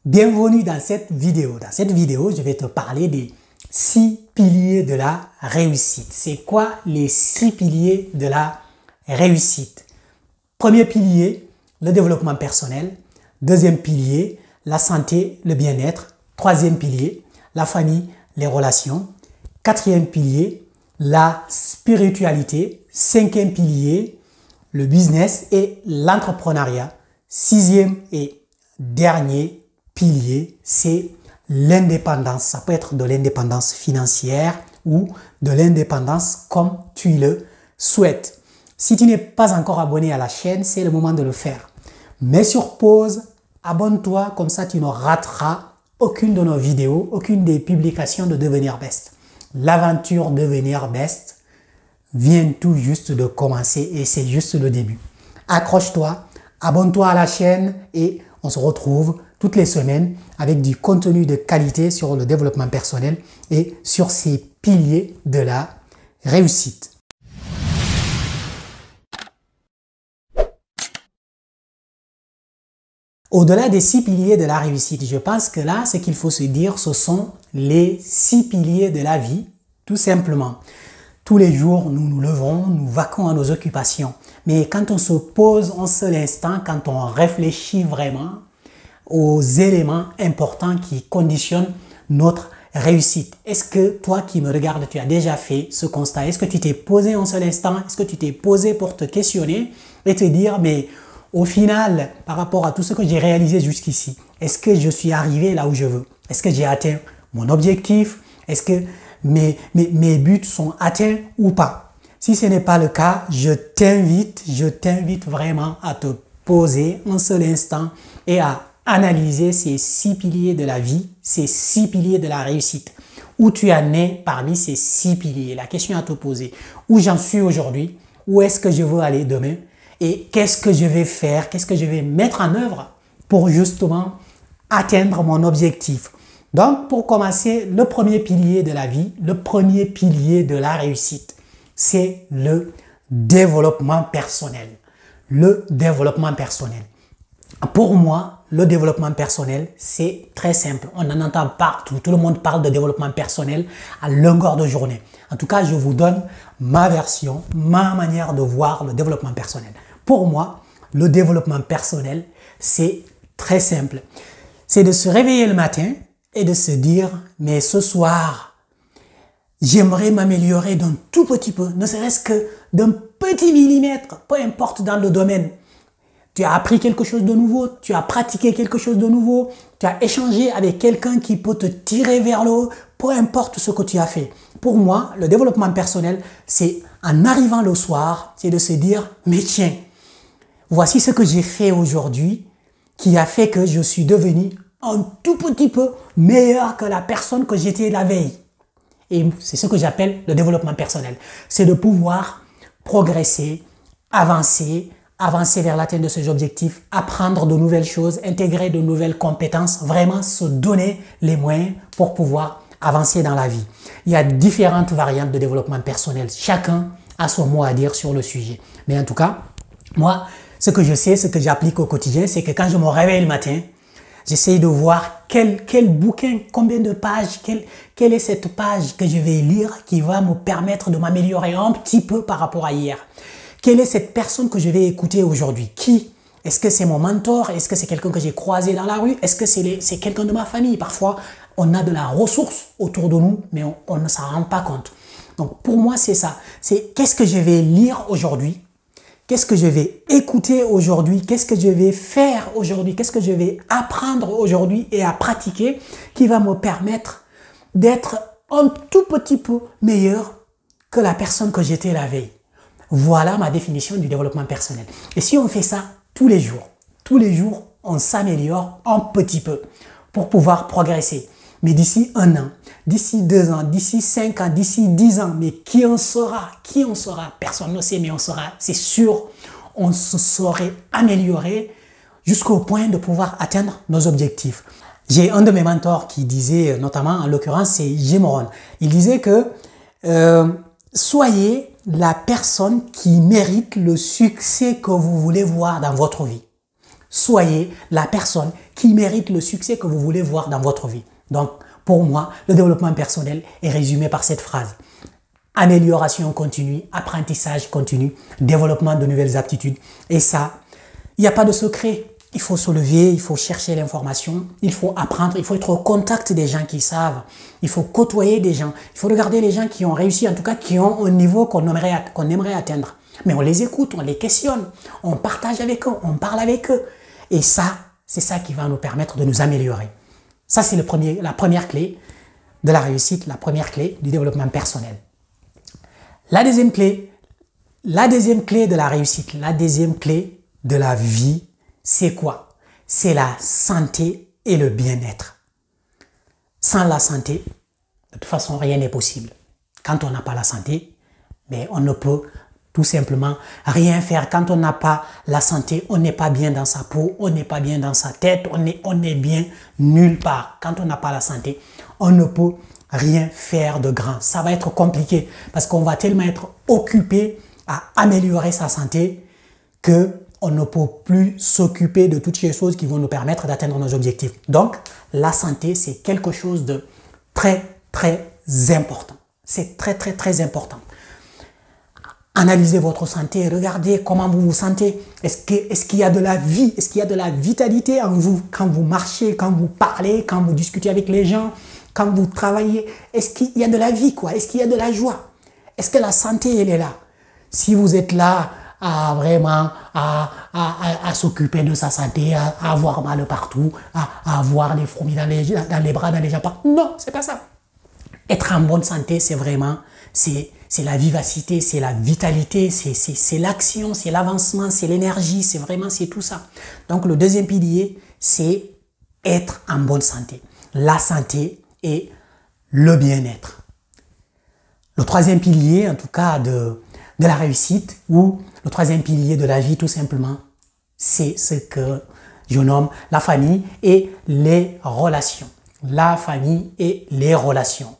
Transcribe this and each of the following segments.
Bienvenue dans cette vidéo. Dans cette vidéo, je vais te parler des 6 piliers de la réussite. C'est quoi les 6 piliers de la réussite? Premier pilier, le développement personnel. Deuxième pilier, la santé, le bien-être. Troisième pilier, la famille, les relations. Quatrième pilier, la spiritualité. Cinquième pilier, le business et l'entrepreneuriat. Sixième et dernier pilier, c'est l'indépendance. Ça peut être de l'indépendance financière ou de l'indépendance comme tu le souhaites. Si tu n'es pas encore abonné à la chaîne, c'est le moment de le faire. Mets sur pause, abonne-toi, comme ça tu ne rateras aucune de nos vidéos, aucune des publications de Devenir Best. L'aventure Devenir Best vient tout juste de commencer et c'est juste le début. Accroche-toi, abonne-toi à la chaîne et on se retrouve toutes les semaines avec du contenu de qualité sur le développement personnel et sur ces piliers de la réussite. Au-delà des 6 piliers de la réussite, je pense que là, ce qu'il faut se dire, ce sont les 6 piliers de la vie, tout simplement. Tous les jours, nous nous levons, nous vaquons à nos occupations. Mais quand on se pose un seul instant, quand on réfléchit vraiment aux éléments importants qui conditionnent notre réussite. Est-ce que toi qui me regardes, tu as déjà fait ce constat? Est-ce que tu t'es posé un seul instant? Est-ce que tu t'es posé pour te questionner et te dire, mais au final, par rapport à tout ce que j'ai réalisé jusqu'ici, est-ce que je suis arrivé là où je veux? Est-ce que j'ai atteint mon objectif? Est-ce que mes buts sont atteints ou pas? Si ce n'est pas le cas, je t'invite vraiment à te poser un seul instant et à analyser ces 6 piliers de la vie, ces 6 piliers de la réussite. Où tu en es parmi ces 6 piliers? La question à te poser. Où j'en suis aujourd'hui? Où est-ce que je veux aller demain? Et qu'est-ce que je vais faire? Qu'est-ce que je vais mettre en œuvre pour justement atteindre mon objectif? Donc, pour commencer, le premier pilier de la vie, le premier pilier de la réussite, c'est le développement personnel. Le développement personnel. Pour moi, le développement personnel, c'est très simple. On en entend partout. Tout le monde parle de développement personnel à longueur de journée. En tout cas, je vous donne ma version, ma manière de voir le développement personnel. Pour moi, le développement personnel, c'est très simple. C'est de se réveiller le matin et de se dire, mais ce soir, j'aimerais m'améliorer d'un tout petit peu, ne serait-ce que d'un petit millimètre, peu importe dans le domaine. Tu as appris quelque chose de nouveau, tu as pratiqué quelque chose de nouveau, tu as échangé avec quelqu'un qui peut te tirer vers le haut, peu importe ce que tu as fait. Pour moi, le développement personnel, c'est en arrivant le soir, c'est de se dire, mais tiens, voici ce que j'ai fait aujourd'hui qui a fait que je suis devenu un tout petit peu meilleur que la personne que j'étais la veille. Et c'est ce que j'appelle le développement personnel. C'est de pouvoir progresser, avancer vers l'atteinte de ses objectifs, apprendre de nouvelles choses, intégrer de nouvelles compétences, vraiment se donner les moyens pour pouvoir avancer dans la vie. Il y a différentes variantes de développement personnel. Chacun a son mot à dire sur le sujet. Mais en tout cas, moi, ce que je sais, ce que j'applique au quotidien, c'est que quand je me réveille le matin, j'essaye de voir quel bouquin, combien de pages, quelle est cette page que je vais lire qui va me permettre de m'améliorer un petit peu par rapport à hier. Quelle est cette personne que je vais écouter aujourd'hui? Qui? Est-ce que c'est mon mentor? Est-ce que c'est quelqu'un que j'ai croisé dans la rue? Est-ce que c'est quelqu'un de ma famille? Parfois, on a de la ressource autour de nous, mais on ne s'en rend pas compte. Donc, pour moi, c'est ça. C'est qu'est-ce que je vais lire aujourd'hui? Qu'est-ce que je vais écouter aujourd'hui? Qu'est-ce que je vais faire aujourd'hui? Qu'est-ce que je vais apprendre aujourd'hui et à pratiquer qui va me permettre d'être un tout petit peu meilleur que la personne que j'étais la veille? Voilà ma définition du développement personnel. Et si on fait ça tous les jours, on s'améliore un petit peu pour pouvoir progresser. Mais d'ici 1 an, d'ici 2 ans, d'ici 5 ans, d'ici 10 ans, mais qui en saura? Qui en saura? Personne ne sait, mais on saura. C'est sûr, on se saurait améliorer jusqu'au point de pouvoir atteindre nos objectifs. J'ai un de mes mentors qui disait, notamment en l'occurrence, c'est Jim Rohn. Il disait que soyez la personne qui mérite le succès que vous voulez voir dans votre vie. soyez la personne qui mérite le succès que vous voulez voir dans votre vie. Donc, pour moi, le développement personnel est résumé par cette phrase. Amélioration continue, apprentissage continu, développement de nouvelles aptitudes. Et ça, il n'y a pas de secret. Il faut se lever, il faut chercher l'information, il faut apprendre, il faut être au contact des gens qui savent, il faut côtoyer des gens, il faut regarder les gens qui ont réussi, en tout cas qui ont un niveau qu'on aimerait atteindre. Mais on les écoute, on les questionne, on partage avec eux, on parle avec eux. Et ça, c'est ça qui va nous permettre de nous améliorer. Ça, c'est la première clé de la réussite, la première clé du développement personnel. La deuxième clé de la réussite, la deuxième clé de la vie, c'est quoi? C'est la santé et le bien-être. Sans la santé, de toute façon, rien n'est possible. Quand on n'a pas la santé, mais on ne peut tout simplement rien faire. Quand on n'a pas la santé, on n'est pas bien dans sa peau, on n'est pas bien dans sa tête, on est bien nulle part. Quand on n'a pas la santé, on ne peut rien faire de grand. Ça va être compliqué parce qu'on va tellement être occupé à améliorer sa santé que on ne peut plus s'occuper de toutes ces choses qui vont nous permettre d'atteindre nos objectifs. Donc, la santé, c'est quelque chose de très, très important. C'est très, très, très important. Analysez votre santé, regardez comment vous vous sentez. Est-ce qu'il y a de la vie? Est-ce qu'il y a de la vitalité en vous quand vous marchez, quand vous parlez, quand vous discutez avec les gens, quand vous travaillez? Est-ce qu'il y a de la vie, quoi? Est-ce qu'il y a de la joie? Est-ce que la santé, elle est là? Si vous êtes là à vraiment à s'occuper de sa santé, à avoir mal partout, à avoir des fourmis dans les bras, dans les jambes. Non, c'est pas ça. Être en bonne santé, c'est vraiment, c'est la vivacité, c'est la vitalité, c'est l'action, c'est l'avancement, c'est l'énergie, c'est tout ça. Donc le deuxième pilier, c'est être en bonne santé. La santé et le bien-être. Le troisième pilier, en tout cas, de la réussite, ou le troisième pilier de la vie, tout simplement, c'est ce que je nomme la famille et les relations. La famille et les relations.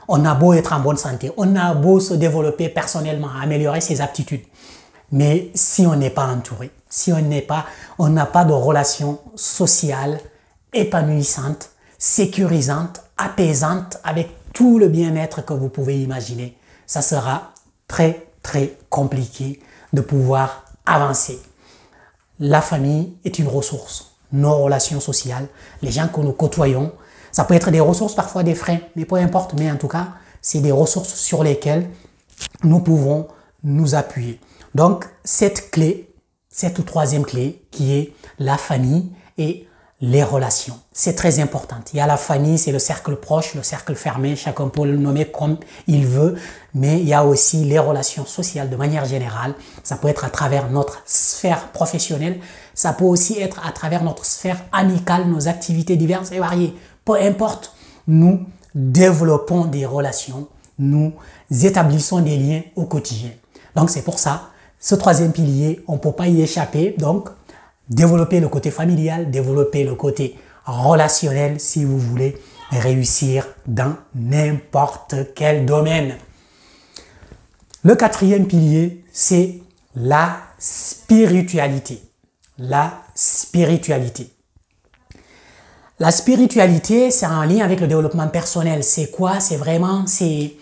On a beau être en bonne santé, on a beau se développer personnellement, améliorer ses aptitudes. Mais si on n'est pas entouré, si on n'a pas de relations sociales épanouissantes, sécurisantes, apaisantes, avec tout le bien-être que vous pouvez imaginer, ça sera très, très compliqué de pouvoir avancer. La famille est une ressource. Nos relations sociales, les gens que nous côtoyons, ça peut être des ressources, parfois des freins, mais peu importe, mais en tout cas, c'est des ressources sur lesquelles nous pouvons nous appuyer. Donc, cette troisième clé, qui est la famille et les relations, c'est très important. Il y a la famille, c'est le cercle proche, le cercle fermé, chacun peut le nommer comme il veut, mais il y a aussi les relations sociales de manière générale. Ça peut être à travers notre sphère professionnelle, ça peut aussi être à travers notre sphère amicale, nos activités diverses et variées. Peu importe, nous développons des relations, nous établissons des liens au quotidien. Donc c'est pour ça, ce troisième pilier, on ne peut pas y échapper. Donc, développer le côté familial, développer le côté relationnel si vous voulez réussir dans n'importe quel domaine. Le quatrième pilier, c'est la spiritualité. La spiritualité. La spiritualité, c'est en lien avec le développement personnel. C'est quoi? C'est vraiment, c'est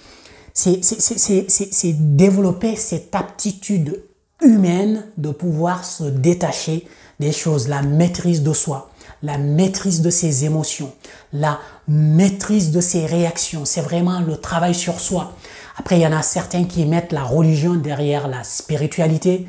développer cette aptitude humaine de pouvoir se détacher des choses, la maîtrise de soi, la maîtrise de ses émotions, la maîtrise de ses réactions. C'est vraiment le travail sur soi. Après, il y en a certains qui mettent la religion derrière la spiritualité.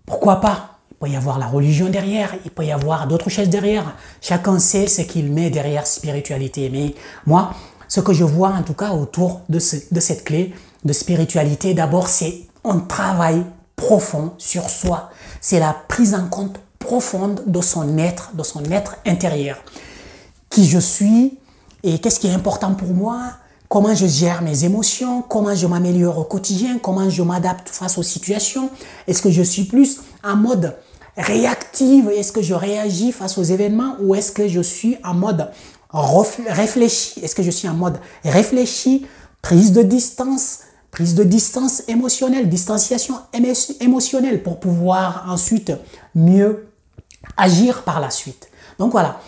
Pourquoi pas? Il peut y avoir la religion derrière, il peut y avoir d'autres choses derrière. Chacun sait ce qu'il met derrière spiritualité. Mais moi, ce que je vois en tout cas autour de cette clé de spiritualité, d'abord, c'est un travail profond sur soi. C'est la prise en compte profonde de son être intérieur. Qui je suis et qu'est-ce qui est important pour moi, comment je gère mes émotions, comment je m'améliore au quotidien, comment je m'adapte face aux situations. Est-ce que je suis plus en mode réactive, est-ce que je réagis face aux événements ou est-ce que je suis en mode réfléchi? Est-ce que je suis en mode réfléchi, prise de distance émotionnelle, distanciation émotionnelle pour pouvoir ensuite mieux agir par la suite. Donc voilà,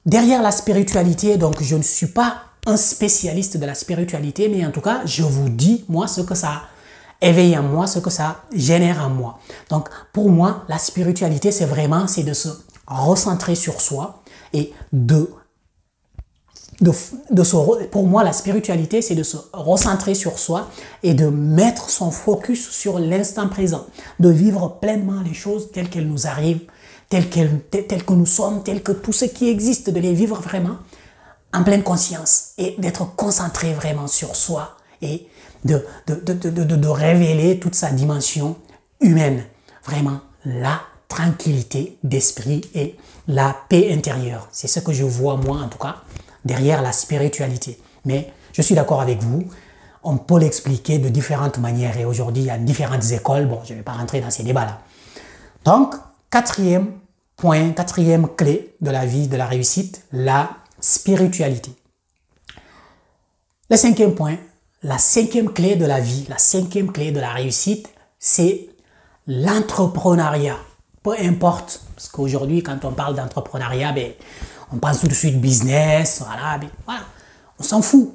derrière la spiritualité, donc je ne suis pas un spécialiste de la spiritualité, mais en tout cas, je vous dis, moi, ce que ça éveille en moi, ce que ça génère en moi. Donc, pour moi, la spiritualité, c'est de se recentrer sur soi et pour moi, la spiritualité, c'est de se recentrer sur soi et de mettre son focus sur l'instant présent, de vivre pleinement les choses telles qu'elles nous arrivent, telles que nous sommes, telles que tout ce qui existe, de les vivre vraiment en pleine conscience et d'être concentré vraiment sur soi et de révéler toute sa dimension humaine. Vraiment, la tranquillité d'esprit et la paix intérieure. C'est ce que je vois, moi, en tout cas, derrière la spiritualité. Mais je suis d'accord avec vous, on peut l'expliquer de différentes manières et aujourd'hui, il y a différentes écoles. Bon, je ne vais pas rentrer dans ces débats-là. Donc, quatrième point, quatrième clé de la vie, de la réussite, la spiritualité. Le cinquième point, la cinquième clé de la vie, la cinquième clé de la réussite, c'est l'entrepreneuriat. Peu importe, parce qu'aujourd'hui, quand on parle d'entrepreneuriat, ben, on pense tout de suite business, voilà, on s'en fout.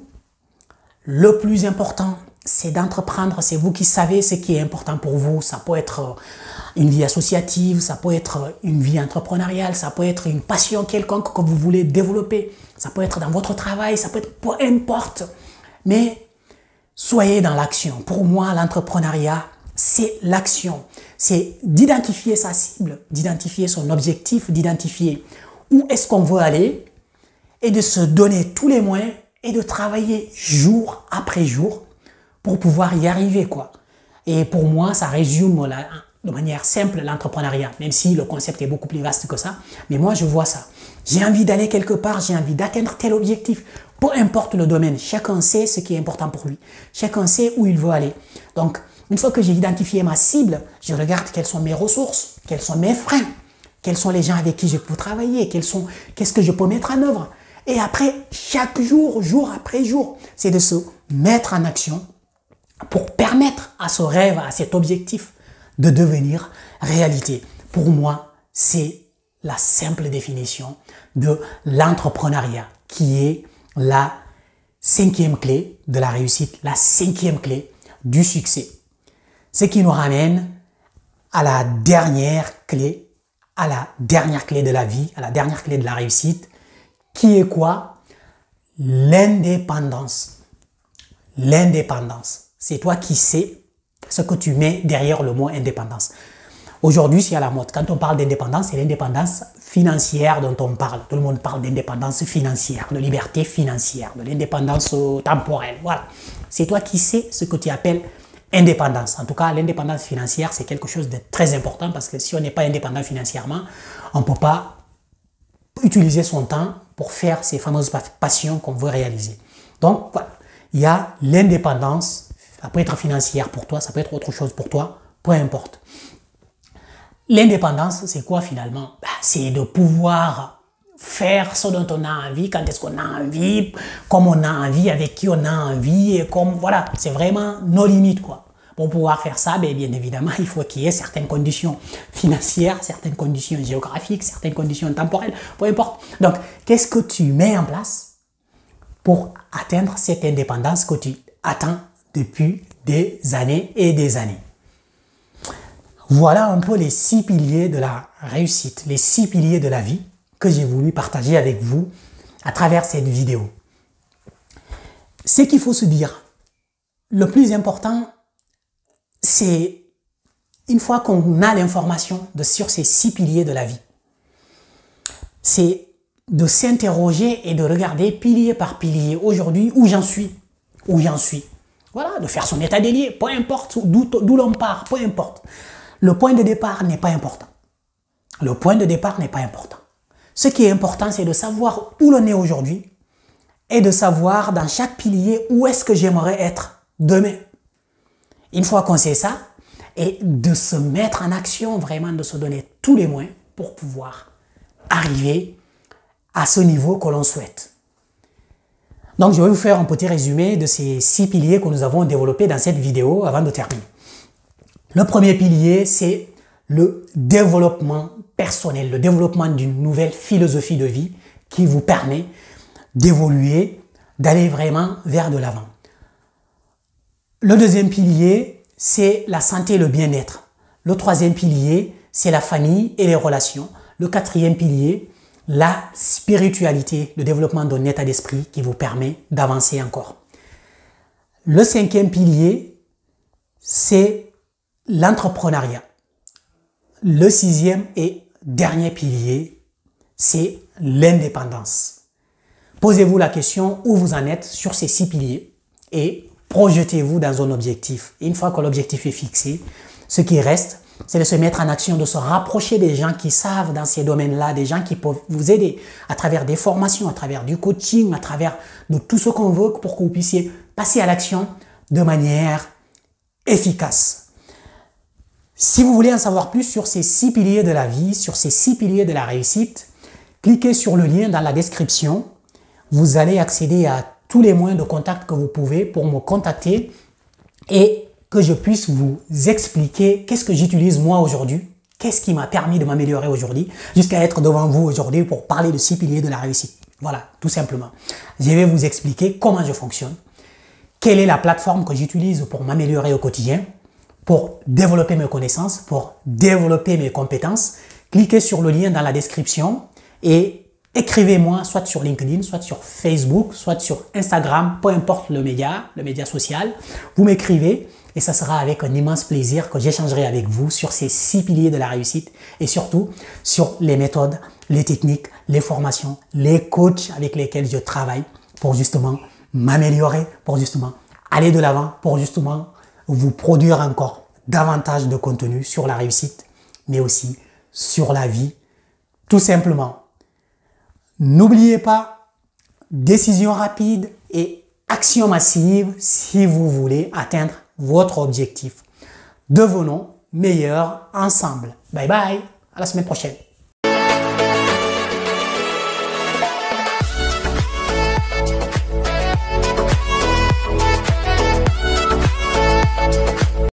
Le plus important, c'est d'entreprendre, c'est vous qui savez ce qui est important pour vous. Ça peut être une vie associative, ça peut être une vie entrepreneuriale, ça peut être une passion quelconque que vous voulez développer, ça peut être dans votre travail, ça peut être peu importe. Mais soyez dans l'action. Pour moi, l'entrepreneuriat, c'est l'action. C'est d'identifier sa cible, d'identifier son objectif, d'identifier où est-ce qu'on veut aller et de se donner tous les moyens et de travailler jour après jour pour pouvoir y arriver, quoi. Et pour moi, ça résume de manière simple l'entrepreneuriat, même si le concept est beaucoup plus vaste que ça. Mais moi, je vois ça. J'ai envie d'aller quelque part, j'ai envie d'atteindre tel objectif. Peu importe le domaine, chacun sait ce qui est important pour lui. Chacun sait où il veut aller. Donc, une fois que j'ai identifié ma cible, je regarde quelles sont mes ressources, quels sont mes freins, quels sont les gens avec qui je peux travailler, qu'est-ce que je peux mettre en œuvre. Et après, chaque jour, jour après jour, c'est de se mettre en action pour permettre à ce rêve, à cet objectif de devenir réalité. Pour moi, c'est la simple définition de l'entrepreneuriat qui est la cinquième clé de la réussite, la cinquième clé du succès. Ce qui nous ramène à la dernière clé de la vie, à la dernière clé de la réussite, qui est quoi? L'indépendance. L'indépendance. C'est toi qui sais ce que tu mets derrière le mot indépendance. Aujourd'hui, c'est à la mode. Quand on parle d'indépendance, c'est l'indépendance financière dont on parle. Tout le monde parle d'indépendance financière, de liberté financière, de l'indépendance temporelle. Voilà. C'est toi qui sais ce que tu appelles indépendance. En tout cas, l'indépendance financière, c'est quelque chose de très important parce que si on n'est pas indépendant financièrement, on ne peut pas utiliser son temps pour faire ces fameuses passions qu'on veut réaliser. Donc, voilà. Il y a l'indépendance. Ça peut être financière pour toi, ça peut être autre chose pour toi, peu importe. L'indépendance, c'est quoi finalement? C'est de pouvoir faire ce dont on a envie, quand est-ce qu'on a envie, comme on a envie, avec qui on a envie, et comme, voilà, c'est vraiment nos limites, quoi. Pour pouvoir faire ça, bien évidemment, il faut qu'il y ait certaines conditions financières, certaines conditions géographiques, certaines conditions temporelles, peu importe. Donc, qu'est-ce que tu mets en place pour atteindre cette indépendance que tu attends depuis des années et des années? Voilà un peu les 6 piliers de la réussite, les 6 piliers de la vie que j'ai voulu partager avec vous à travers cette vidéo. Ce qu'il faut se dire, le plus important, c'est une fois qu'on a l'information sur ces 6 piliers de la vie, c'est de s'interroger et de regarder pilier par pilier aujourd'hui où j'en suis, Voilà, de faire son état des lieux, peu importe d'où l'on part, peu importe. Le point de départ n'est pas important. Le point de départ n'est pas important. Ce qui est important, c'est de savoir où l'on est aujourd'hui et de savoir dans chaque pilier où est-ce que j'aimerais être demain. Une fois qu'on sait ça, et de se mettre en action, vraiment de se donner tous les moyens pour pouvoir arriver à ce niveau que l'on souhaite. Donc, je vais vous faire un petit résumé de ces 6 piliers que nous avons développés dans cette vidéo avant de terminer. Le premier pilier, c'est le développement personnel, le développement d'une nouvelle philosophie de vie qui vous permet d'évoluer, d'aller vraiment vers de l'avant. Le deuxième pilier, c'est la santé et le bien-être. Le troisième pilier, c'est la famille et les relations. Le quatrième pilier, la spiritualité, le développement d'un état d'esprit qui vous permet d'avancer encore. Le cinquième pilier, c'est l'entrepreneuriat. Le sixième et dernier pilier, c'est l'indépendance. Posez-vous la question où vous en êtes sur ces 6 piliers et projetez-vous dans un objectif. Et une fois que l'objectif est fixé, ce qui reste, c'est de se mettre en action, de se rapprocher des gens qui savent dans ces domaines-là, des gens qui peuvent vous aider à travers des formations, à travers du coaching, à travers de tout ce qu'on veut pour que vous puissiez passer à l'action de manière efficace. Si vous voulez en savoir plus sur ces 6 piliers de la vie, sur ces 6 piliers de la réussite, cliquez sur le lien dans la description. Vous allez accéder à tous les moyens de contact que vous pouvez pour me contacter et que je puisse vous expliquer qu'est-ce que j'utilise moi aujourd'hui, qu'est-ce qui m'a permis de m'améliorer aujourd'hui, jusqu'à être devant vous aujourd'hui pour parler de 6 piliers de la réussite. Voilà, tout simplement. Je vais vous expliquer comment je fonctionne, quelle est la plateforme que j'utilise pour m'améliorer au quotidien, pour développer mes connaissances, pour développer mes compétences. Cliquez sur le lien dans la description et écrivez-moi soit sur LinkedIn, soit sur Facebook, soit sur Instagram, peu importe le média social. Vous m'écrivez et ça sera avec un immense plaisir que j'échangerai avec vous sur ces 6 piliers de la réussite et surtout sur les méthodes, les techniques, les formations, les coachs avec lesquels je travaille pour justement m'améliorer, pour justement aller de l'avant, pour justement vous produire encore davantage de contenu sur la réussite, mais aussi sur la vie, tout simplement. N'oubliez pas, décision rapide et action massive si vous voulez atteindre votre objectif. Devenons meilleurs ensemble. Bye bye, à la semaine prochaine.